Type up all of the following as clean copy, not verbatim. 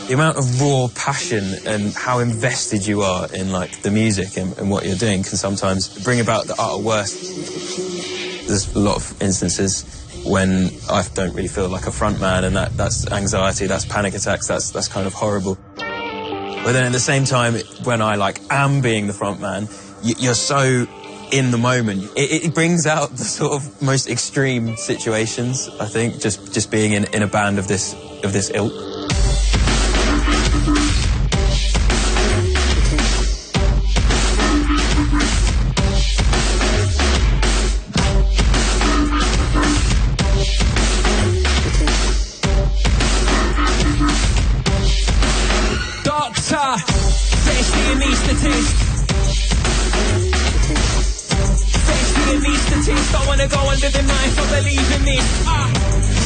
The amount of raw passion and how invested you are in, like, the music and what you're doing can sometimes bring about the utter worst. There's a lot of instances when I don't really feel like a front man, and that's anxiety, that's panic attacks, that's kind of horrible. But then at the same time, when I, like, am being the front man, you're so in the moment. It brings out the sort of most extreme situations, I think, just being in a band of this ilk. Anaesthetist. Anaesthetist. I wanna go under the knife, I believe in this.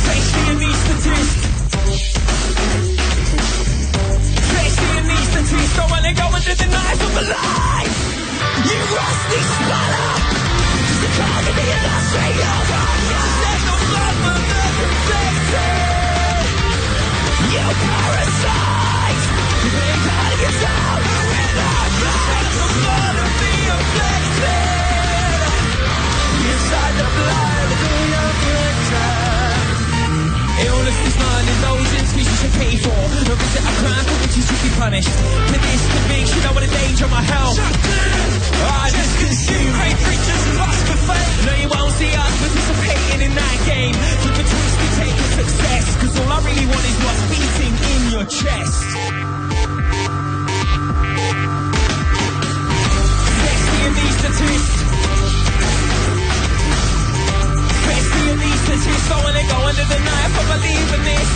Face the anaesthetist. Face the anaesthetist. I wanna go under the knife, I'm alive. You rusty sputter. Just a cog in the industry of Set the blood for the confected. You parasite. You ain't gotta get down. Inside the blood of the afflicted. Illness is not an indulgence which you should pay for. No visit a crime for which you should be punished. For this conviction I would endanger my health. I just consume great creatures and lust for fame. No, you won't see us participating in that game. Keep a twisted take of success, cause all I really want is what's beating in your chest. Anaesthetist. Face the anaesthetist. I wanna go under the knife, I believe in this.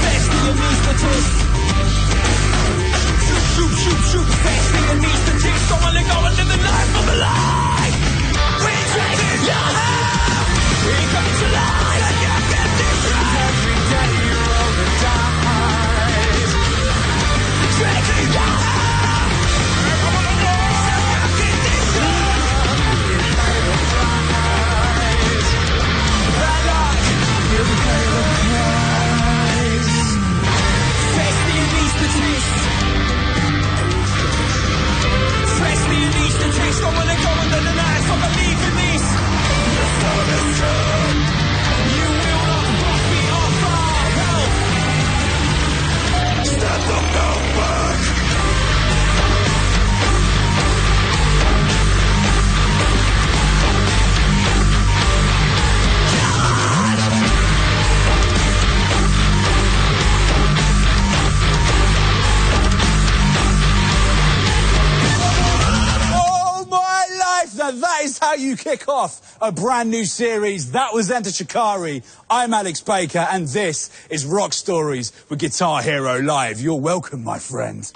Face the anaesthetist. Shoot. Face the anaesthetist. I wanna go under the knife, I'm alive. We're taking your heart. We're coming to life. And you get this right. Every day you roll the dice. Taking your heart. I wanna go under the knife, I believe in this. The storm is true. You will not bust me off our help. Stand up now, back. Now that is how you kick off a brand new series. That was Enter Shikari. I'm Alex Baker, and this is Rock Stories with Guitar Hero Live. You're welcome, my friend.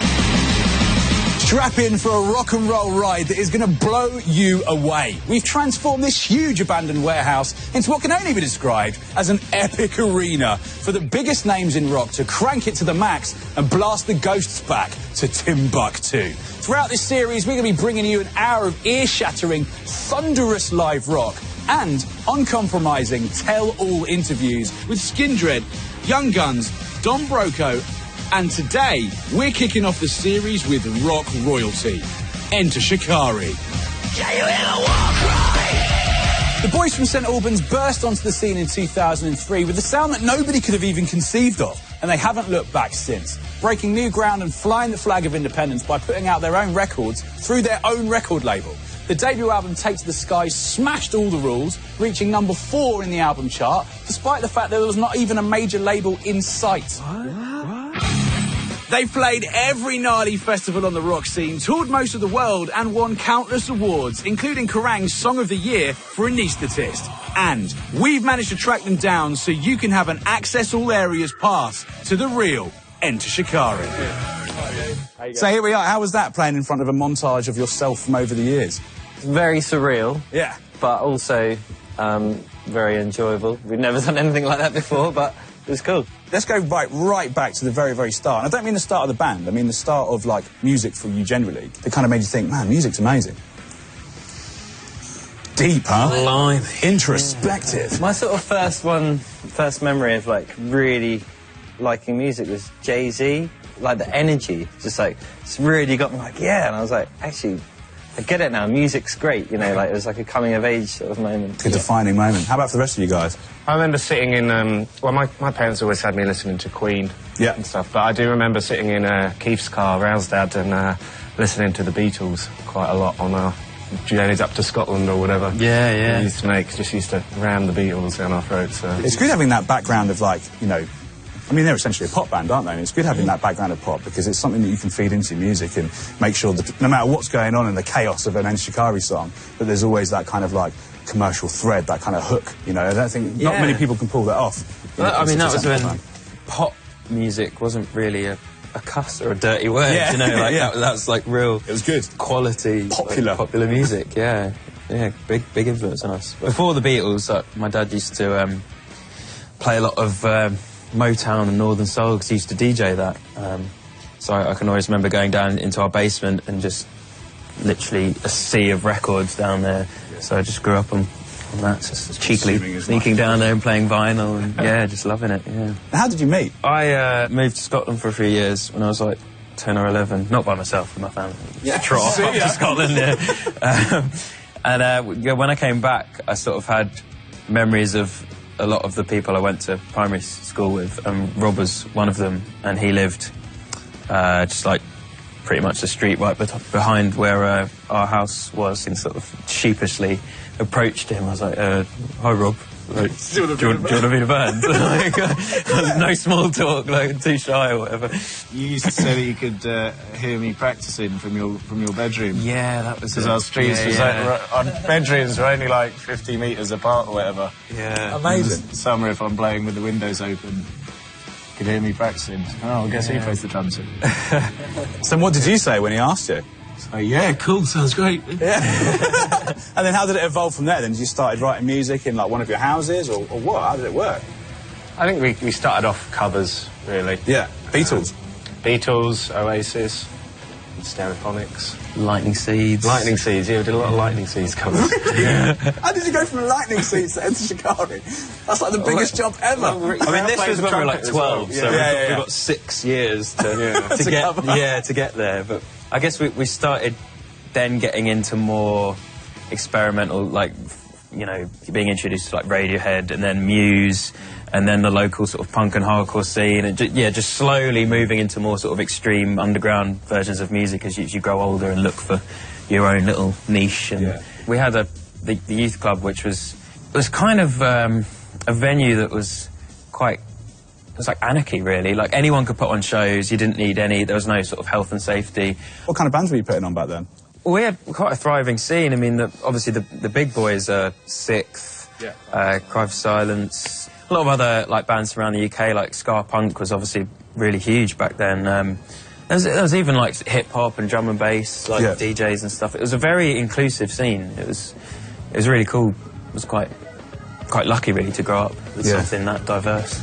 Strap in for a rock and roll ride that is going to blow you away. We've transformed this huge abandoned warehouse into what can only be described as an epic arena for the biggest names in rock to crank it to the max and blast the ghosts back to Timbuktu. Throughout this series, we're going to be bringing you an hour of ear-shattering, thunderous live rock and uncompromising tell-all interviews with Skindred, Young Guns, Don Broco, and today we're kicking off the series with rock royalty. Enter Shikari. Can you hear the war cry? The boys from St Albans burst onto the scene in 2003 with a sound that nobody could have even conceived of, and they haven't looked back since, breaking new ground and flying the flag of independence by putting out their own records through their own record label. The debut album, Take to the Sky, smashed all the rules, reaching number 4 in the album chart, despite the fact that there was not even a major label in sight. What? They played every gnarly festival on the rock scene, toured most of the world, and won countless awards, including Kerrang's Song of the Year for Anaesthetist. And we've managed to track them down so you can have an access all areas pass to the real Enter Shikari. So here we are. How was that, playing in front of a montage of yourself from over the years? Very surreal. Yeah. But also very enjoyable. We've never done anything like that before, but it was cool. Let's go right back to the very, very start. And I don't mean the start of the band. I mean the start of, like, music for you generally. That kind of made you think, man, music's amazing. Deep, huh? Blimey. Introspective. My sort of first memory of, like, really liking music was Jay-Z. Like, the energy, just like, it's really got me like, yeah. And I was like, actually, I get it now. Music's great, you know, like, it was like a coming-of-age sort of moment. A defining moment. How about for the rest of you guys? I remember sitting in, well, my parents always had me listening to Queen and stuff, but I do remember sitting in Keith's car, Rail's dad, and listening to the Beatles quite a lot on our journeys up to Scotland or whatever. Yeah, yeah. We used to ram the Beatles down our throats. It's good having that background of, like, you know, I mean, they're essentially a pop band, aren't they? And it's good having that background of pop because it's something that you can feed into your music and make sure that no matter what's going on in the chaos of an Shikari song, that there's always that kind of, like, commercial thread, that kind of hook, you know. I don't think, not many people can pull that off. Well, I mean, that was when pop music wasn't really a cuss or a dirty word, you know, like, that was, like, real... It was good. Quality... Popular music, yeah. Yeah, big influence on us. Before the Beatles, my dad used to play a lot of Motown and Northern Soul because he used to DJ that. So I can always remember going down into our basement and just literally a sea of records down there. So I just grew up on that, just cheekily sneaking down there and playing vinyl and, just loving it, yeah. How did you meet? I moved to Scotland for a few years when I was like 10 or 11. Not by myself, with my family. Yeah. Trot off up to Scotland, and when I came back, I sort of had memories of a lot of the people I went to primary school with, and Rob was one of them, and he lived just like pretty much the street right behind where our house was, and sort of sheepishly approached him. I was like, hi Rob, like, do you want to be in a band? Like, no small talk, like, too shy or whatever. You used to say that you could hear me practicing from your bedroom. Yeah, that was because our streets was like, our bedrooms were only like 50 metres apart or whatever. Yeah. Amazing. Summer, if I'm playing with the windows open, you could hear me practicing. Oh, I guess he plays the drums. So what did you say when he asked you? So, yeah, cool, sounds great. Yeah. And then how did it evolve from there then? Did you started writing music in, like, one of your houses, or what? How did it work? I think we started off covers, really. Yeah. Beatles. Beatles, Oasis, Stereophonics. Lightning Seeds. Lightning Seeds, yeah, we did a lot of Lightning Seeds covers. Yeah. How did you go from Lightning Seeds to Enter Shikari? That's like the biggest jump ever. I mean, this was when we were like 12, so we've got 6 years to get there. But I guess we started then getting into more experimental, like, you know, being introduced to like Radiohead and then Muse and then the local sort of punk and hardcore scene, and just slowly moving into more sort of extreme underground versions of music as you grow older and look for your own little niche. And we had the youth club, which was kind of a venue that was quite... It was like anarchy, really. Like, anyone could put on shows. You didn't need there was no sort of health and safety. What kind of bands were you putting on back then? Well, we had quite a thriving scene. I mean, obviously the big boys are Sixth, Cry for Silence, a lot of other like bands around the UK, like ska punk was obviously really huge back then. There was even like hip hop and drum and bass, like DJs and stuff. It was a very inclusive scene. It was really cool. It was quite lucky, really, to grow up with something that diverse.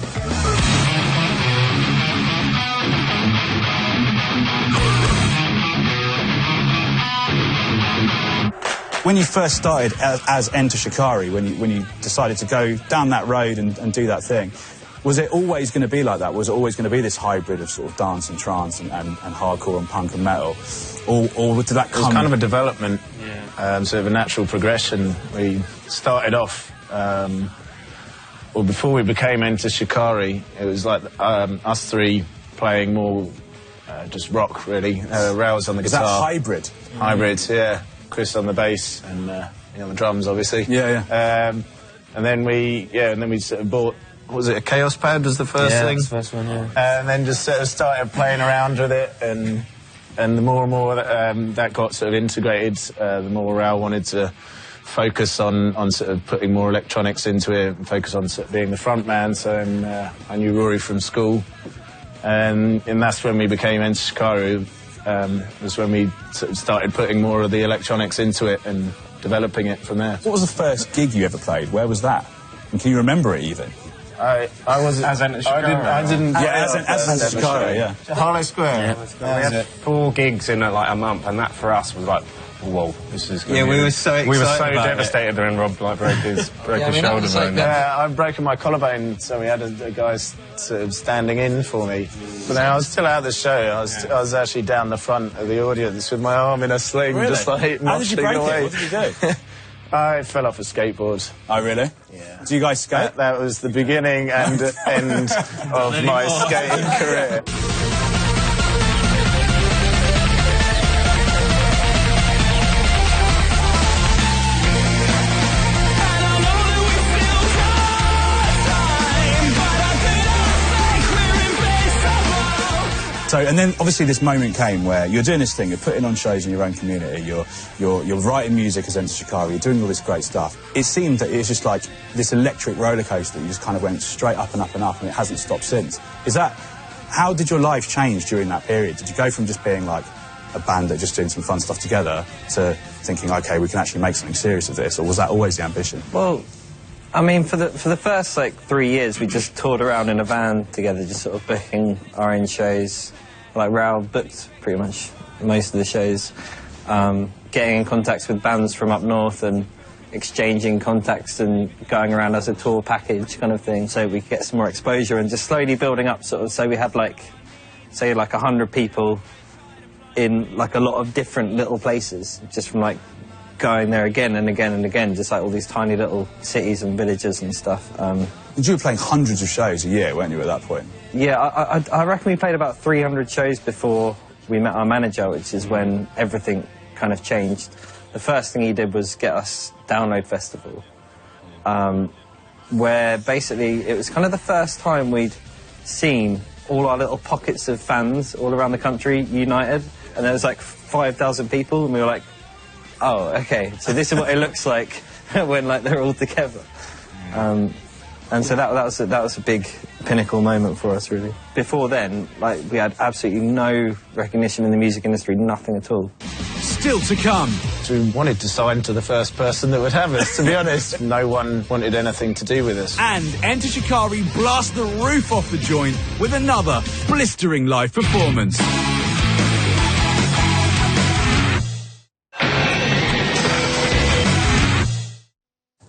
When you first started as Enter Shikari, when you decided to go down that road and do that thing, was it always going to be like that? Was it always going to be this hybrid of sort of dance and trance and hardcore and punk and metal? Or did that come... It was kind of a development, sort of a natural progression. We started off... well, before we became Enter Shikari, it was like us three playing more just rock, really. Rails on the guitar. Is that hybrid? Hybrid, yeah. Chris on the bass and on the drums, obviously. And then we sort of bought, was it a Chaos Pad was the first thing? Yeah, the first one, yeah. And then just sort of started playing around with it, and the more and more that got sort of integrated, the more Raoul wanted to focus on sort of putting more electronics into it and focus on sort of being the front man. So I knew Rory from school, and that's when we became Enter Shikari. Was when we sort of started putting more of the electronics into it and developing it from there. What was the first gig you ever played? Where was that? And can you remember it even? I wasn't... As Enter Shikari? I didn't... Yeah, as Enter Shikari, yeah. Harlow Square. We had 4 gigs in like a month, and that for us was like whoa, this is gonna Yeah, be we were so excited. We were so about devastated when Rob like broke his shoulder bone. Yeah, I've broken my collarbone, so we had a guy sort of standing in for me. But then I was still out of the show. I was actually down the front of the audience with my arm in a sling, just like How did you break away. it? What did you do? I fell off a skateboard. Oh, really? Yeah. Do you guys skate? That was the beginning and end of my skating career. So, and then obviously this moment came where you're doing this thing, you're putting on shows in your own community, you're writing music as Enter Shikari, you're doing all this great stuff. It seemed that it was just like this electric roller coaster. You just kind of went straight up and up and up, and it hasn't stopped since. How did your life change during that period? Did you go from just being like a band that just doing some fun stuff together to thinking, okay, we can actually make something serious of this, or was that always the ambition? Well, I mean, for the first like 3 years, we just toured around in a van together, just sort of booking our own shows. Like Raoul booked pretty much most of the shows, getting in contact with bands from up north and exchanging contacts and going around as a tour package kind of thing, so we could get some more exposure and just slowly building up sort of. So we had like, say like 100 people in like a lot of different little places, just from like going there again and again and again, just like all these tiny little cities and villages and stuff. You were playing hundreds of shows a year, weren't you, at that point? Yeah, I reckon we played about 300 shows before we met our manager, which is when everything kind of changed. The first thing he did was get us Download Festival, where basically it was kind of the first time we'd seen all our little pockets of fans all around the country united, and there was like 5,000 people, and we were like, oh, okay, so this is what it looks like when like they're all together. And so that was a big pinnacle moment for us, really. Before then, like, we had absolutely no recognition in the music industry, nothing at all. Still to come. We wanted to sign to the first person that would have us, to be honest. No one wanted anything to do with us. And Enter Shikari blast the roof off the joint with another blistering live performance.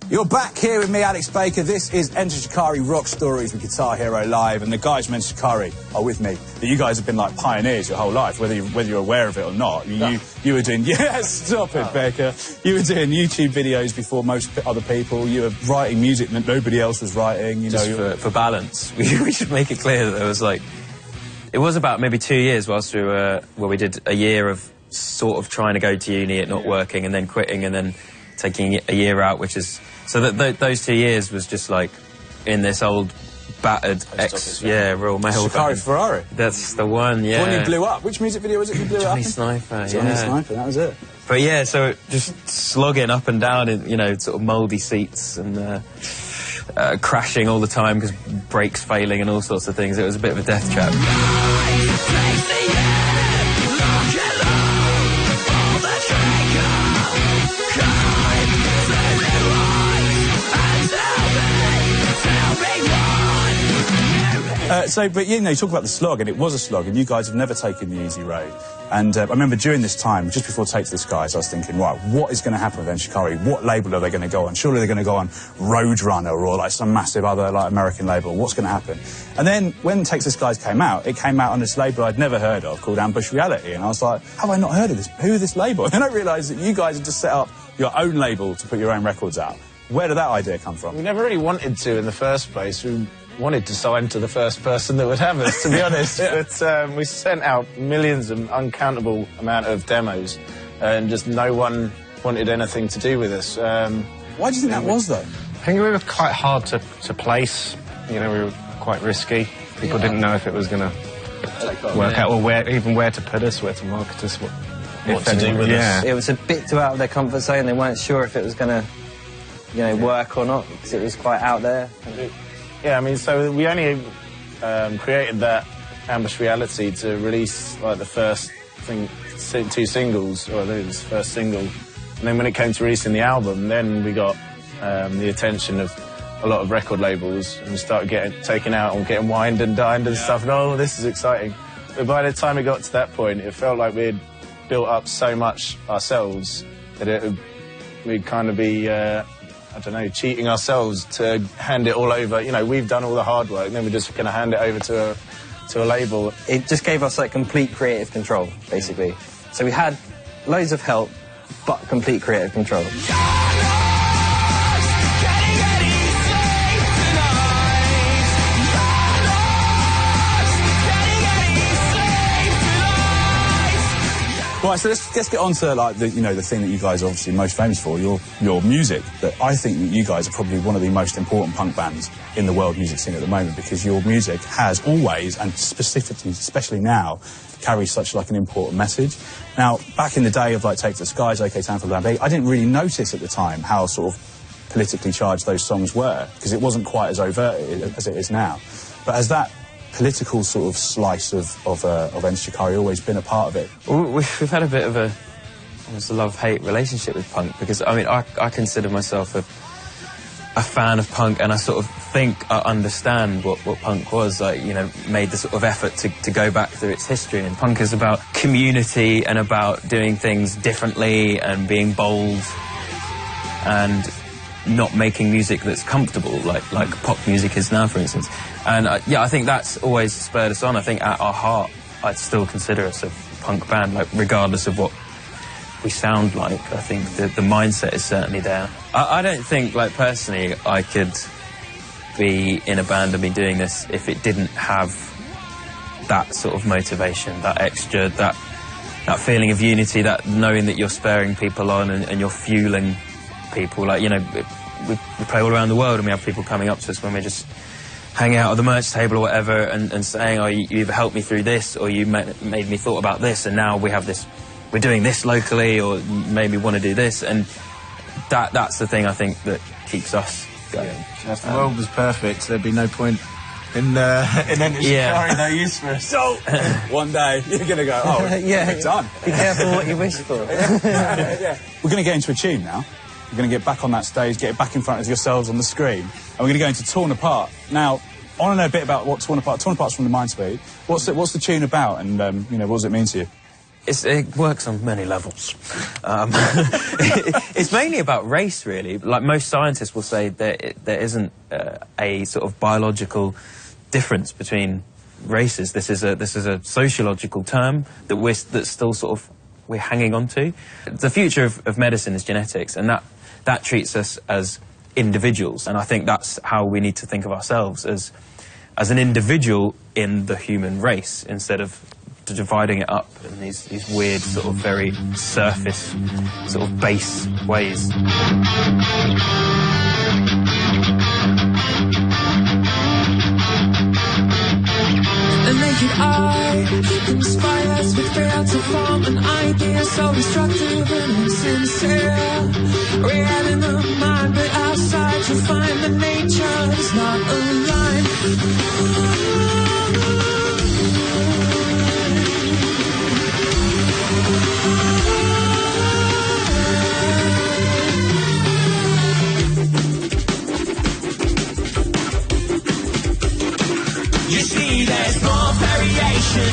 You're back here with me, Alex Baker. This is Enter Shikari Rock Stories with Guitar Hero Live, and the guys from Enter Shikari are with me. But you guys have been like pioneers your whole life, whether you're aware of it or not. You were doing, stop it, Baker. You were doing YouTube videos before most other people. You were writing music that nobody else was writing. For balance, we should make it clear that there was like, it was about maybe 2 years whilst we were, well, we did a year of sort of trying to go to uni, it not working, and then quitting, and then taking a year out, which is. So those 2 years was just like in this old battered Royal Mail. Shikari Ferrari. That's the one, yeah. The one you blew up. Which music video was it you blew Johnny up? Sniper, Johnny Sniper, that was it. But yeah, so just slogging up and down in, sort of mouldy seats and crashing all the time because brakes failing and all sorts of things. It was a bit of a death trap. But you talk about the slog, and it was a slog, and you guys have never taken the easy road. And I remember during this time, just before Take to the Skies, I was thinking, right, what is going to happen with Enter Shikari? What label are they going to go on? Surely they're going to go on Roadrunner or like some massive other like American label. What's going to happen? And then when Take to the Skies came out, it came out on this label I'd never heard of called Ambush Reality, and I was like, have I not heard of this? Who is this label? And then I realised that you guys had just set up your own label to put your own records out. Where did that idea come from? We never really wanted to in the first place. We wanted to sign to the first person that would have us, to be honest. But we sent out millions and uncountable amount of demos, and just no one wanted anything to do with us. Why do you think that was, though? I think we were quite hard to place. We were quite risky. People didn't know if it was going to work out, or where to put us, where to market us, what to do with us. It was a bit too out of their comfort zone. They weren't sure if it was going to, work or not, because it was quite out there. Yeah, I mean, so we only created that Ambush Reality to release like the first two singles, or it was the first single. And then when it came to releasing the album, then we got the attention of a lot of record labels and started getting taken out and getting wined and dined and stuff. And oh, this is exciting. But by the time it got to that point, it felt like we'd built up so much ourselves that we'd kind of be, I don't know, cheating ourselves to hand it all over. You know, we've done all the hard work, and then we're just going to hand it over to a label. It just gave us like complete creative control, basically. So we had loads of help, but complete creative control. Right, so let's get on to like the thing that you guys are obviously most famous for, your music. That I think that you guys are probably one of the most important punk bands in the world music scene at the moment, because your music has always, and specifically, especially now, carries such like an important message. Now, back in the day of like Take to the Skies, OK Time for Bambi, I didn't really notice at the time how sort of politically charged those songs were, because it wasn't quite as overt as it is now. But has that political sort of slice of Enter Shikari always been a part of it? We've had a bit of almost a love-hate relationship with punk, because I mean I consider myself a fan of punk, and I sort of think I understand what punk was, like, you know, made the sort of effort to go back through its history. And punk is about community and about doing things differently and being bold and not making music that's comfortable, like pop music is now, for instance. And yeah, I think that's always spurred us on. I think at our heart, I'd still consider us a punk band, like regardless of what we sound like. I think the mindset is certainly there. I don't think, like personally, I could be in a band and be doing this if it didn't have that sort of motivation, that extra, that feeling of unity, that knowing that you're spurring people on and you're fueling people. Like, you know, we play all around the world, and we have people coming up to us when we're just hanging out at the merch table or whatever and saying, oh, you either helped me through this, or you made me thought about this, and now we have this, we're doing this locally, or made me want to do this. And that's the thing I think that keeps us going. Yeah. If the world was perfect, there'd be no point in Enter Shikari, no use for us. So, one day, you're going to go, oh, yeah, we're done. Be careful what you wish for. Yeah. We're going to get into a tune now. We're going to get back on that stage, get back in front of yourselves on the screen, and we're going to go into Torn Apart. Now, I want to know a bit about what Torn Apart. Torn Apart's from the Mindspeed. What's the tune about, and you know, what does it mean to you? It works on many levels. It's mainly about race, really. Like most scientists will say, there isn't a sort of biological difference between races. This is a sociological term that's still sort of we're hanging on to. The future of medicine is genetics, and that treats us as individuals, and I think that's how we need to think of ourselves, as an individual in the human race, instead of dividing it up in these weird sort of very surface sort of base ways. The naked eye inspires with creative form and ideas so destructive and insincere. Real in the mind, but outside you find the nature is not aligned. You see, there's more variation,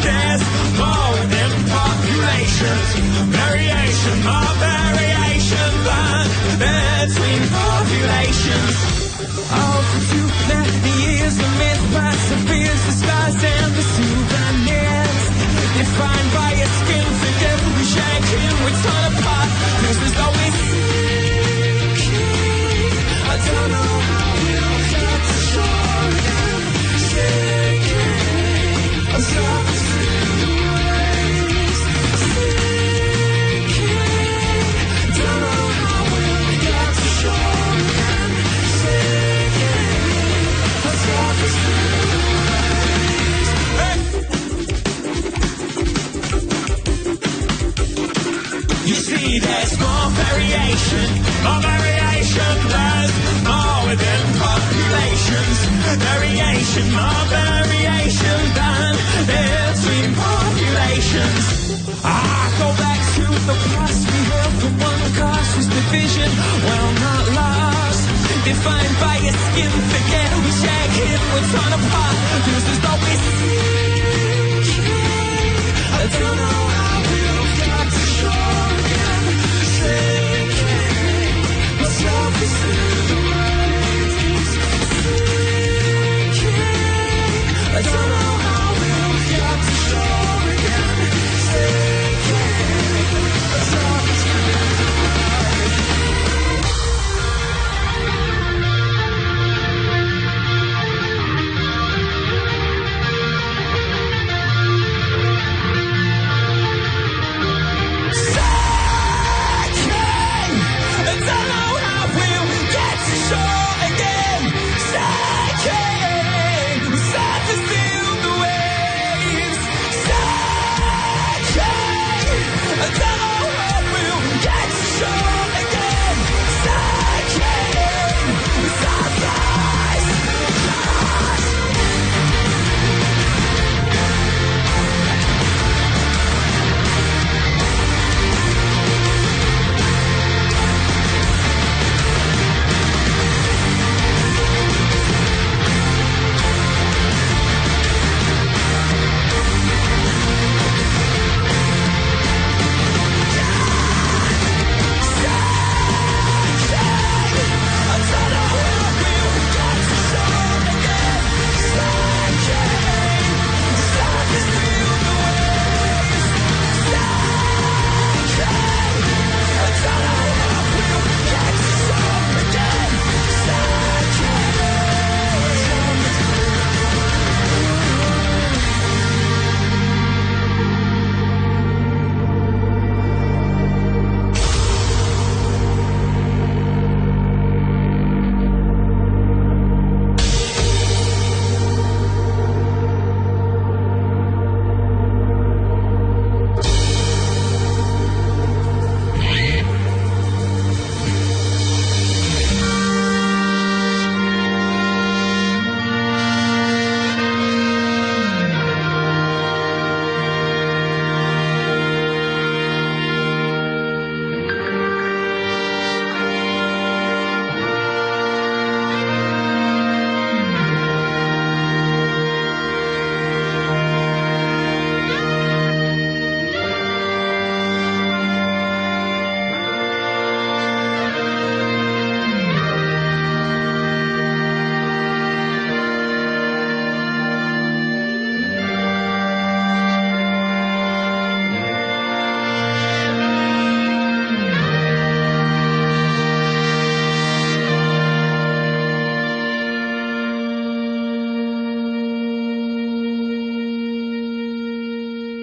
there's more than populations. Variation, more variation than between populations. All for too many years, the myth perseveres, the scars and the souvenirs. Defined by your skin, forget we shaking, we torn apart, cause there's always sinking. I don't know how we'll get to shore. You see, there's more variation, there's more within populations. Variation, more variation than between populations. I go back to the past, we held the one cautious division, well not lost. Defined by your skin, forget we shaking, we're torn apart, cause there's always sinking. I don't know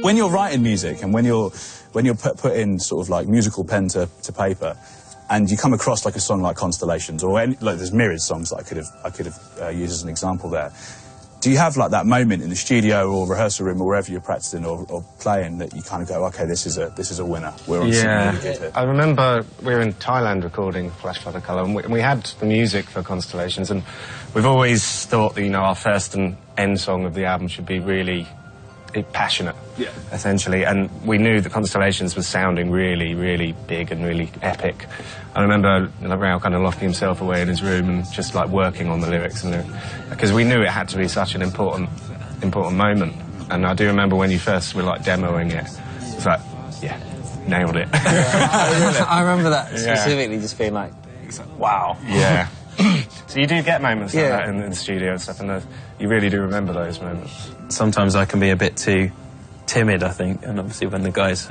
When you're writing music and when you're putting sort of like musical pen to paper, and you come across like a song like Constellations, or like there's myriad songs that I could have used as an example there. Do you have like that moment in the studio or rehearsal room or wherever you're practicing or playing that you kind of go, okay, this is a winner. We're on something really good here. I remember we were in Thailand recording Flash Flood Colour, and we had the music for Constellations, and we've always thought that, you know, our first and end song of the album should be really passionate, essentially, and we knew that Constellations was sounding really, really big and really epic. I remember Raoul kind of locking himself away in his room and just like working on the lyrics, because we knew it had to be such an important moment. And I do remember when you first were like demoing it, it's like, yeah, nailed it. I remember that specifically, just being like, wow. Yeah. So you do get moments like that in the studio and stuff, and you really do remember those moments. Sometimes I can be a bit too timid, I think, and obviously when the guys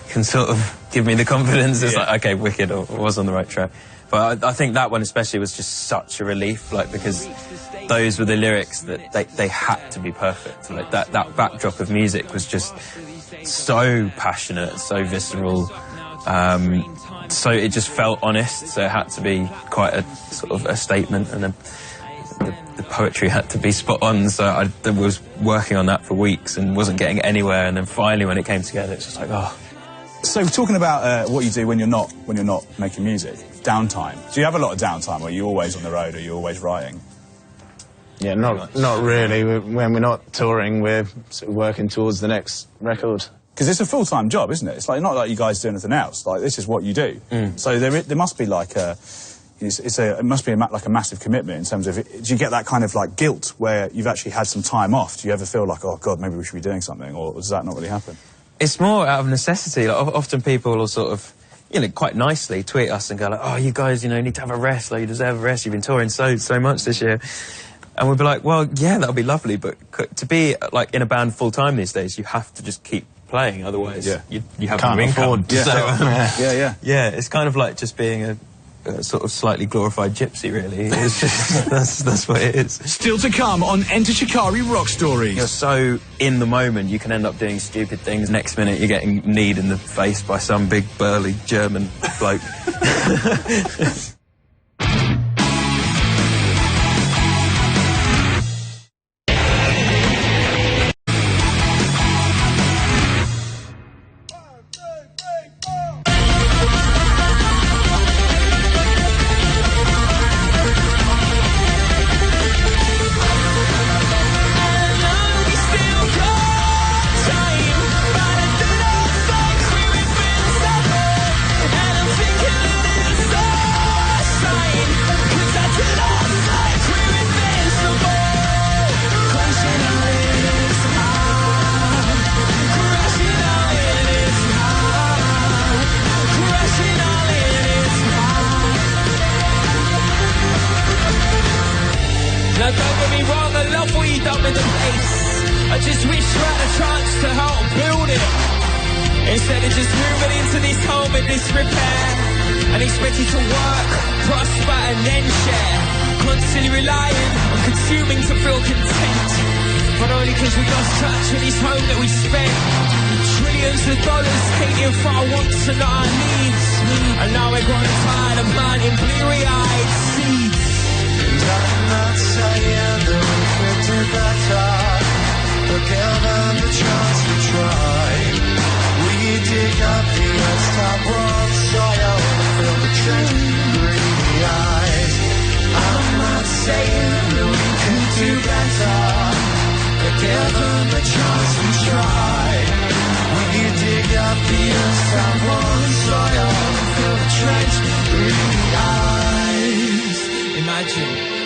can sort of give me the confidence, it's like, okay, wicked, I was on the right track. But I think that one especially was just such a relief, like, because those were the lyrics that they had to be perfect. Like that backdrop of music was just so passionate, so visceral. So it just felt honest, so it had to be quite a sort of a statement, and the poetry had to be spot on, so I was working on that for weeks and wasn't getting anywhere, and then finally when it came together, it's just like, oh. So talking about what you do when you're not making music, downtime. Do you have a lot of downtime, or are you always on the road, or are you always writing? Yeah, not really. When we're not touring, we're sort of working towards the next record. Because it's a full-time job, isn't it? It's like not like you guys do anything else. Like, this is what you do. So there must be like it must be like a massive commitment in terms of do you get that kind of like guilt where you've actually had some time off? Do you ever feel like, oh God, maybe we should be doing something, or does that not really happen? It's more out of necessity. Like, often people will sort of, you know, quite nicely tweet us and go like, oh, you guys, you know, need to have a rest. Like, you deserve a rest. You've been touring so much this year. And we'd be like, well, yeah, that'll be lovely, but to be like in a band full-time these days, you have to just keep playing, otherwise you have no income. Yeah, it's kind of like just being a sort of slightly glorified gypsy, really. It's just, that's what it is. Still to come on Enter Shikari Rock Stories. You're so in the moment, you can end up doing stupid things. Next minute, you're getting kneed in the face by some big burly German bloke. Now don't get me wrong, I love what you done with the bass. I just wish you had a chance to help build it, instead of just moving into this home in disrepair and expecting to work, prosper and then share. Constantly relying on consuming to feel content, but only because we lost touch with this home that we spent trillions of dollars hating for our wants and not our needs. And now we're growing tired of planting bleary-eyed seeds. I'm not saying that we could do better, but given the chance to try, we dig up the earth's top rock soil and feel the truth in the eyes. I'm not saying that we could do better, but given the chance to try, we dig up the earth's top rock soil and feel the trench in the eyes. Imagine.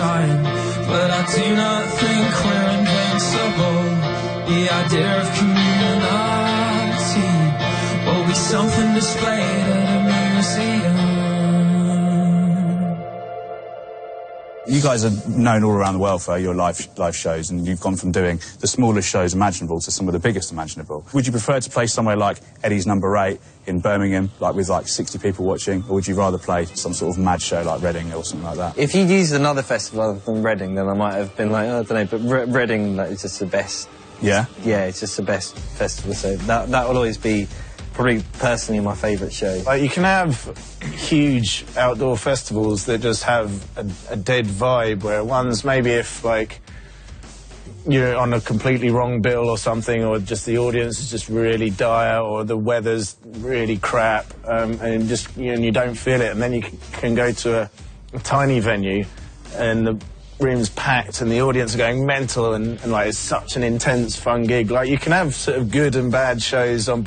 time, but I do not think we're invincible. The idea of community will be something displayed at a museum. You guys are known all around the world for your live shows, and you've gone from doing the smallest shows imaginable to some of the biggest imaginable. Would you prefer to play somewhere like Eddie's Number 8 in Birmingham, like with like 60 people watching, or would you rather play some sort of mad show like Reading or something like that? If you'd used another festival other than Reading, then I might have been like, oh, I don't know, but Reading like, is just the best. Yeah? Yeah, it's just the best festival, so that will always be probably personally my favourite show. Like, you can have huge outdoor festivals that just have a dead vibe, where one's maybe if, like, you're on a completely wrong bill or something, or just the audience is just really dire, or the weather's really crap, and just, and you don't feel it, and then you can go to a tiny venue, and the room's packed, and the audience are going mental, and like, it's such an intense, fun gig. Like, you can have sort of good and bad shows on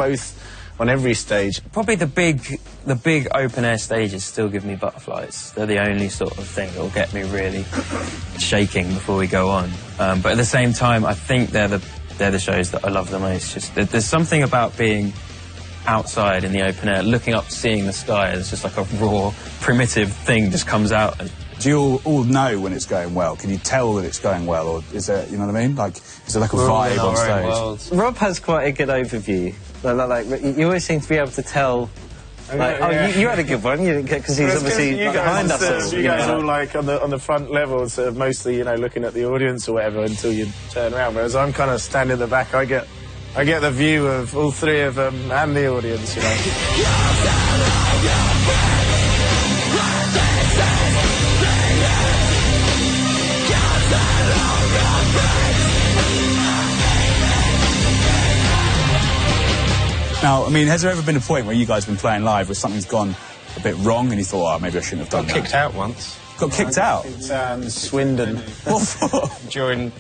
every stage. Probably the big open-air stages still give me butterflies. They're the only sort of thing that will get me really shaking before we go on. But at the same time, I think they're the shows that I love the most. Just there's something about being outside in the open air, looking up, seeing the sky. It's just like a raw, primitive thing just comes out. Do you all know when it's going well? Can you tell that it's going well, or is there, you know what I mean? Like, is there like a vibe on stage? Rob has quite a good overview. Like, you always seem to be able to tell. Like, oh, you had a good one, because he's obviously behind us. You guys are all like on the front level, sort of mostly, you know, looking at the audience or whatever until you turn around. Whereas I'm kind of standing at the back. I get the view of all three of them and the audience, you know. Now, I mean, has there ever been a point where you guys have been playing live where something's gone a bit wrong and you thought, oh, maybe I shouldn't have done that? Got kicked out once. Got kicked out? Swindon. What for? During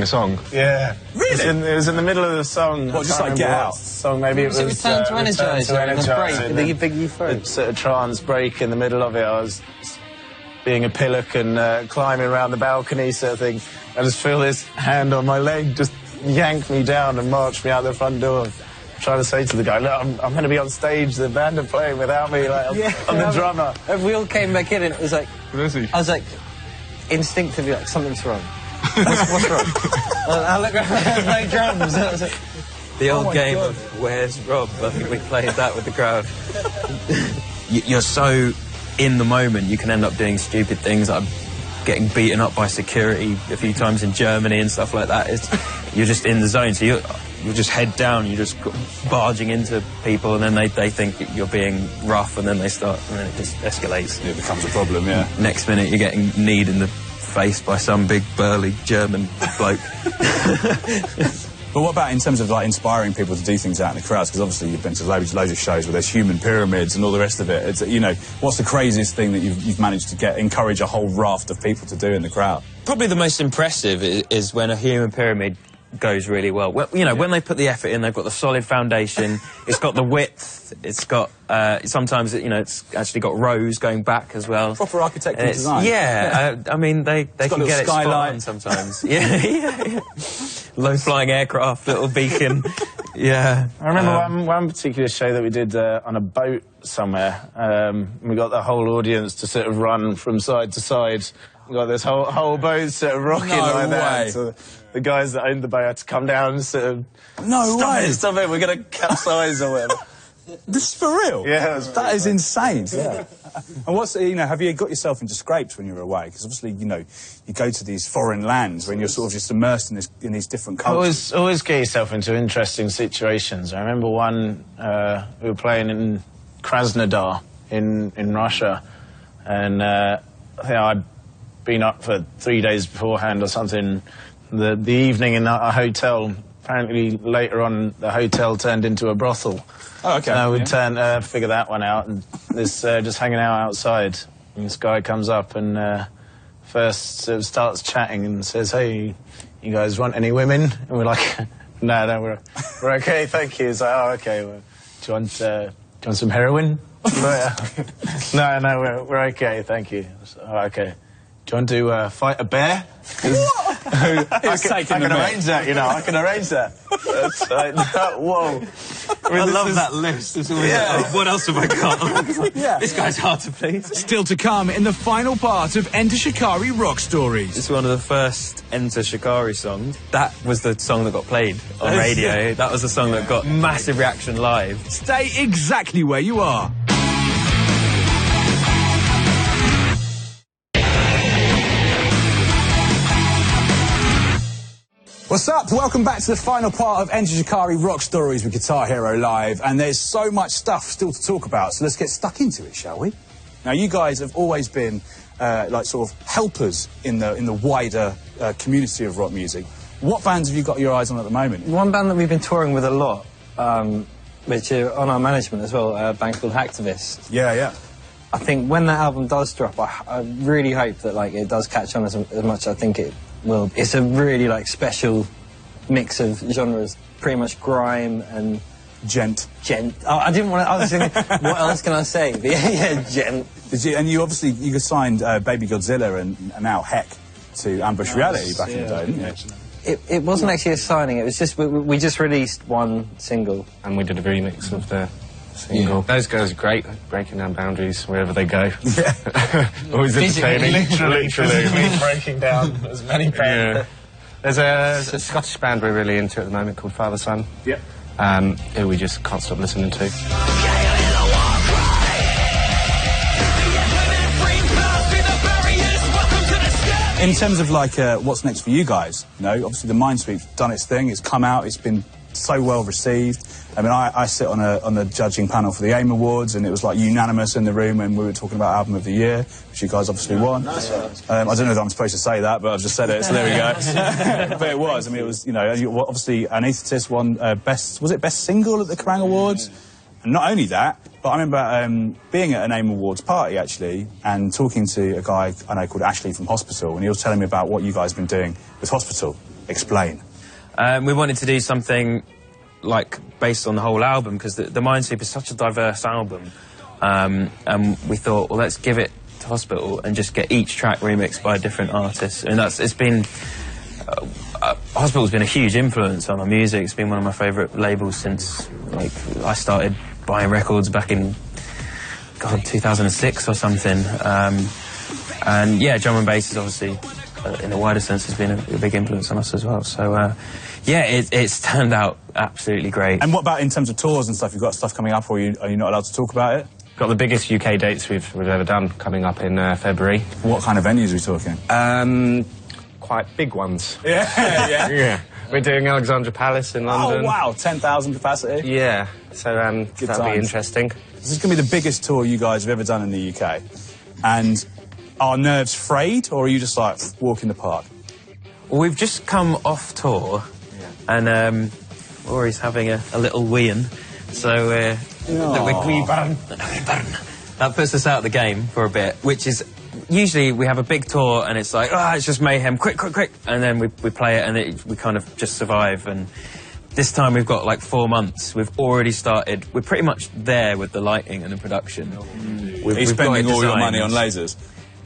a song. Yeah. Really? It was in the middle of the song. What, just like Get Out? Song, maybe it was Return to Energize. The big euphoric. Sort of trance break in the middle of it. I was being a pillock and climbing around the balcony sort of thing. I just feel this hand on my leg just yank me down and march me out the front door. Trying to say to the guy, look, I'm going to be on stage, the band are playing without me, like, I'm the drummer. And we all came back in and it was like, Where is he? I was like, instinctively, like, something's wrong. What's wrong? I look around, there's no drums. I was like, The old game of Where's Rob? I think we played that with the crowd. You're so in the moment, you can end up doing stupid things. I'm getting beaten up by security a few times in Germany and stuff like that. You're just in the zone, so you're just head down, you're just barging into people, and then they think you're being rough, and then they start, and then it just escalates. It becomes a problem, yeah. Next minute, you're getting kneed in the face by some big, burly German bloke. But what about in terms of, like, inspiring people to do things out in the crowds? Because obviously you've been to loads of shows where there's human pyramids and all the rest of it. It's, you know, what's the craziest thing that you've managed to encourage a whole raft of people to do in the crowd? Probably the most impressive is when a human pyramid goes really well. You know, when they put the effort in, they've got the solid foundation, it's got the width, it's got, sometimes, you know, it's actually got rows going back as well. Proper architectural design. Yeah, I mean, they can get it spot on sometimes. Yeah. Low-flying aircraft, little beacon, yeah. I remember one particular show that we did on a boat somewhere. We got the whole audience to sort of run from side to side. We got this whole boat sort of rocking like that. So the guys that owned the boat had to come down and sort of... Stop it, we're going to capsize or whatever. This is for real? Yeah. That is insane. Yeah. And what's, you know, have you got yourself into scrapes when you were away? Because obviously, you know, you go to these foreign lands when you're sort of just immersed in these different cultures. Always get yourself into interesting situations. I remember one, we were playing in Krasnodar in Russia, and you know, I'd been up for 3 days beforehand or something. The evening in a hotel, apparently later on the hotel turned into a brothel. Oh, okay. So we'd figure that one out, and this just hanging out outside. And this guy comes up and first sort of starts chatting and says, "Hey, you guys want any women?" And we're like, "No, we're okay, thank you." He's like, "Oh, okay. Well, do you want some heroin?" No, we're okay, thank you. So, "Oh, okay. Do you want to fight a bear? I can arrange that, you know. I can arrange that. That's like, whoa. I love that list. What else have I got? This guy's hard to please. Still to come in the final part of Enter Shikari Rock Stories. It's one of the first Enter Shikari songs. That was the song that got played on radio. That was the song that got massive reaction live. Stay exactly where you are. What's up? Welcome back to the final part of Enter Shikari Rock Stories with Guitar Hero Live, and there's so much stuff still to talk about, so let's get stuck into it, shall we? Now, you guys have always been like sort of helpers in the wider community of rock music. What bands have you got your eyes on at the moment? One band that we've been touring with a lot, which are on our management as well, a band called Hacktivist. Yeah. I think when that album does drop, I really hope that like it does catch on as much as I think it will. It's a really like special mix of genres, pretty much grime and gent. Oh, I didn't want to. I was thinking, what else can I say? But yeah, gent. And you obviously you signed Baby Godzilla and now Heck to Ambush Reality back in the day, didn't you? It wasn't actually a signing. It was just we just released one single and we did a remix of the single. Yeah. Those guys are great, breaking down boundaries wherever they go. Yeah. Always entertaining. Literally breaking down as many bands. There's a Scottish band we're really into at the moment called Father Son. Yep. Who we just can't stop listening to. In terms of like what's next for you guys, you know, obviously the Minesweep's done its thing. It's come out. It's been so well received. I mean, I sit on the judging panel for the AIM Awards, and it was like unanimous in the room when we were talking about Album of the Year, which you guys obviously won. I don't know if I'm supposed to say that, but I've just said it, so there we go. But it was. I mean, it was, you know, obviously Anaesthetist won best single at the Kerrang Awards? And not only that, but I remember being at an AIM Awards party, actually, and talking to a guy I know called Ashley from Hospital, and he was telling me about what you guys have been doing with Hospital. Explain. We wanted to do something like based on the whole album, because the Minesweep is such a diverse album, and we thought, well, let's give it to Hospital and just get each track remixed by a different artist. And it's been Hospital's been a huge influence on our music. It's been one of my favourite labels since like I started buying records back in 2006 or something. And yeah, drum and bass is obviously in a wider sense has been a big influence on us as well. So yeah, it's turned out absolutely great. And what about in terms of tours and stuff? You've got stuff coming up, or are you not allowed to talk about it? Got the biggest UK dates we've ever done coming up in February. What kind of venues are we talking? Quite big ones. Yeah. Yeah. We're doing Alexandra Palace in London. Oh wow, 10,000 capacity. Yeah. So that'll be interesting. This is going to be the biggest tour you guys have ever done in the UK. And are nerves frayed, or are you just like walk in the park? Well, we've just come off tour, and Rory's having a little wee-in, so that puts us out of the game for a bit, which is usually we have a big tour and it's like, it's just mayhem, quick, and then we play it and we kind of just survive. And this time we've got like 4 months. We've already started. We're pretty much there with the lighting and the production. Are you spending all your money on lasers?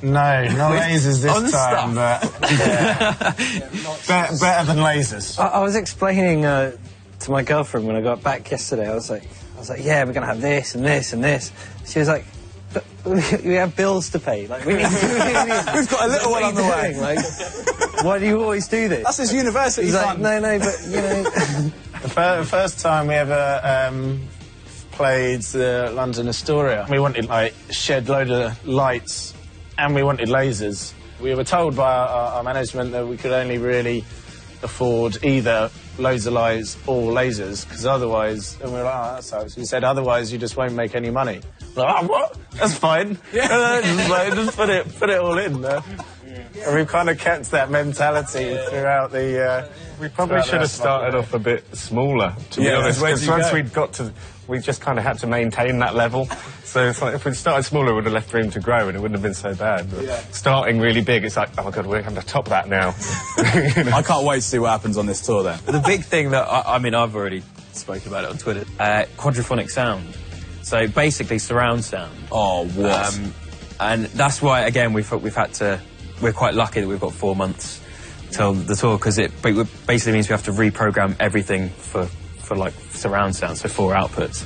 No, not lasers this time, but better than lasers. I was explaining to my girlfriend when I got back yesterday. I was like, yeah, we're gonna have this and this and this. She was like, but we have bills to pay. Like, we've got a little one on the way. Like, why do you always do this? That's his university. He's like, no, but you know. The first time we ever played London Astoria, we wanted like shed load of lights, and we wanted lasers. We were told by our management that we could only really afford either loads of lights or lasers, because otherwise, and we were like, oh, that's how. So we said, otherwise you just won't make any money. We're like, oh, what? That's fine. Yeah. just put it all in there. And we've kind of kept that mentality throughout the... we probably should have started off a bit smaller, to be honest, because once we'd got to... We just kind of had to maintain that level. So it's like, if we'd started smaller, we would have left room to grow and it wouldn't have been so bad. But starting really big, it's like, oh my God, we're going to top that now. You know? I can't wait to see what happens on this tour then. The big thing that, I mean, I've already spoken about it on Twitter, quadraphonic sound. So basically surround sound. Oh, what? And that's why, again, we've had to we're quite lucky that we've got 4 months till the tour, because it basically means we have to reprogram everything for like surround sound, so 4 outputs.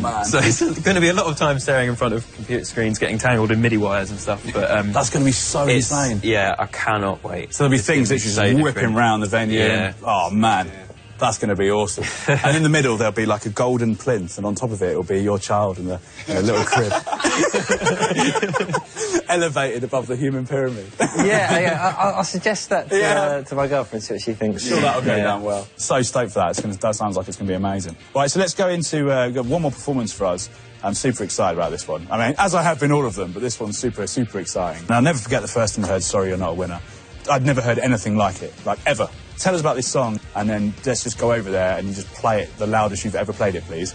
Man. So it's going to be a lot of time staring in front of computer screens, getting tangled in MIDI wires and stuff. But that's going to be so insane. Yeah, I cannot wait. So there'll be things that just whipping around the venue. Yeah. Oh man, that's going to be awesome. And in the middle there'll be like a golden plinth, and on top of it will be your child in a little crib, elevated above the human pyramid. I'll suggest that to my girlfriend, see what she thinks. Sure, that'll go down well. So stoked for that. That sounds like it's going to be amazing. Right, so let's go into one more performance for us. I'm super excited about this one. I mean, as I have been all of them, but this one's super, super exciting. And I'll never forget the first time I heard Sorry You're Not a Winner. I'd never heard anything like it, like ever. Tell us about this song, and then let's just go over there and you just play it the loudest you've ever played it, please.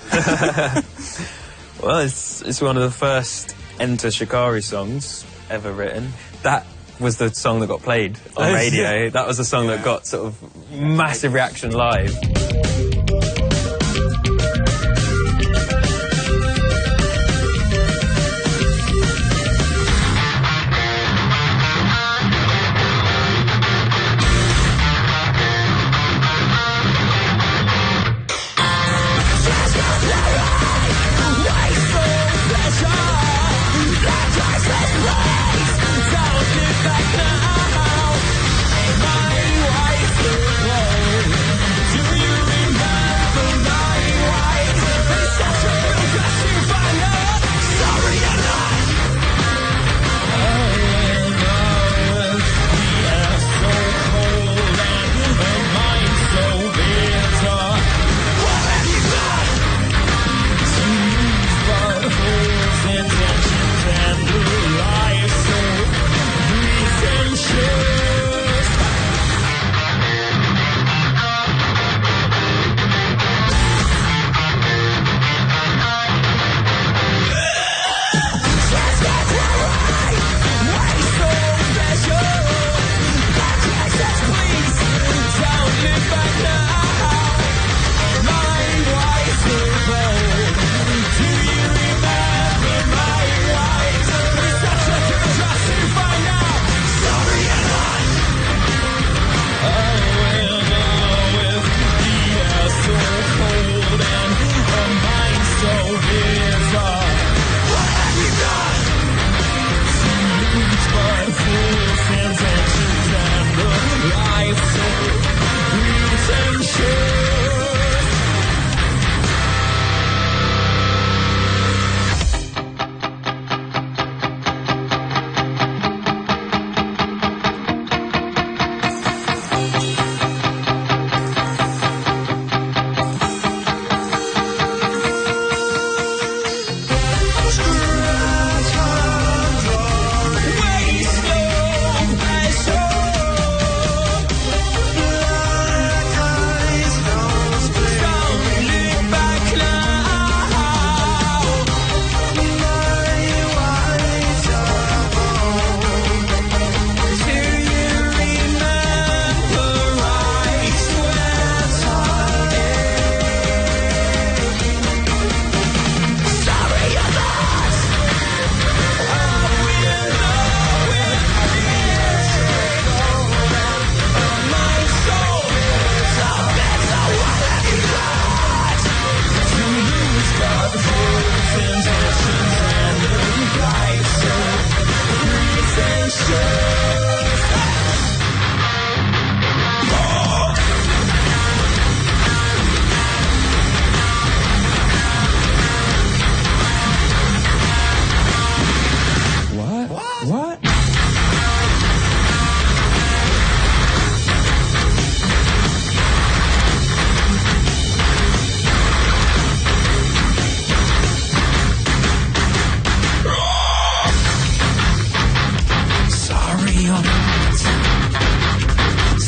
Well, it's one of the first Enter Shikari songs ever written. That was the song that got played on radio. That was the song that got sort of massive reaction live.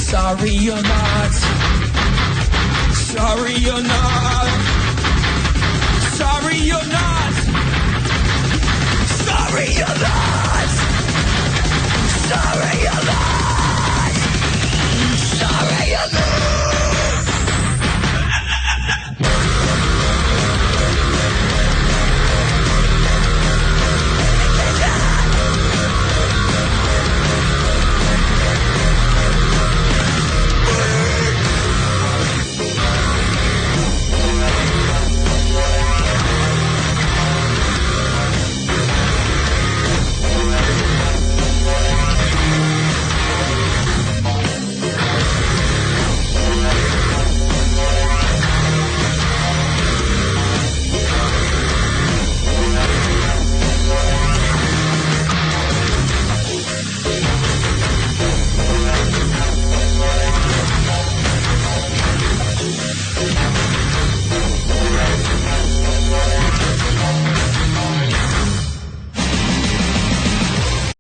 Sorry you're not. Sorry you're not.